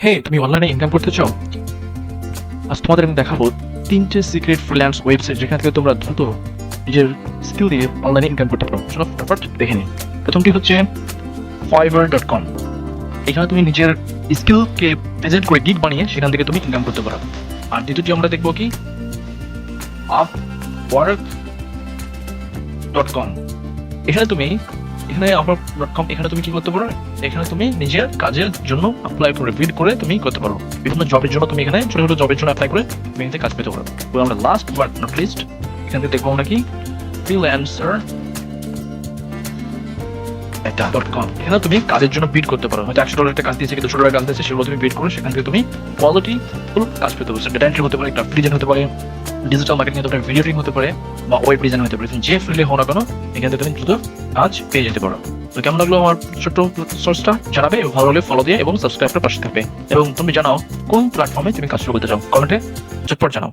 হে, তুমি অনলাইনে ইনকাম করতে চাও? আজ তোমাদের আমি দেখাবো 3টে সিক্রেট ফ্রিল্যান্স ওয়েবসাইট যেখান থেকে তোমরা দ্রুত নিজের স্কিল দিয়ে অনলাইনে ইনকাম করতে পারো। চলো ফটাফট দেখে নিই। প্রথমটি হচ্ছে fiverr.com। এখানে তুমি নিজের স্কিলকে প্রেজেন্ট করে গিগ বানিয়ে সেখান থেকে তুমি ইনকাম করতে পারো। আর দ্বিতীয়টি আমরা দেখবো কি upwork.com। এখানে তুমি এখানে তুমি কি করতে পারো, এখানে তুমি নিজের কাজের জন্য অ্যাপ্লাই করে বিড করে তুমি করতে পারো। বিভিন্ন জবের জন্য তুমি এখানে ছোট ছোট জবের জন্য অ্যাপ্লাই করে তুমি এখান থেকে কাজ পেতে পারো। তো আমরা লাস্ট বাট নট লিস্ট এখান থেকে দেখবো আমরা কি freelancer.com। এখানে তুমি কাজের জন্য বিড করতে পারো। হয়তো $100 একটা কাজ দিয়েছে, কিন্তু $200 কাজ দিয়েছে, সেগুলো তুমি বিড করে সেখান থেকে তুমি কোয়ালিটি ফুল কাজ পেতে পারো। ডেটা এন্ট্রি হতে পারে, গ্রাফিক ডিজাইন হতে পারে, ডিজিটাল মার্কেটিং হতে পারে, ভিডিও এডিটিং হতে পারে, বা ওয়েব ডিজাইন হতে পারে। তুমি যে ফিল্ডে হও না কেন এখান থেকে তুমি দ্রুত কাজ পেয়ে যেতে পারো। তো কেমন লাগলো আমার ছোট্ট সোর্সটা জানাবে, এবং ভালো হলে ফলো দিয়ে এবং সাবস্ক্রাইব করে পাশে থাকবে। এবং তুমি জানাও কোন প্ল্যাটফর্মে তুমি কাজ শুরু করতে চাও, কমেন্টে চটপট জানাও।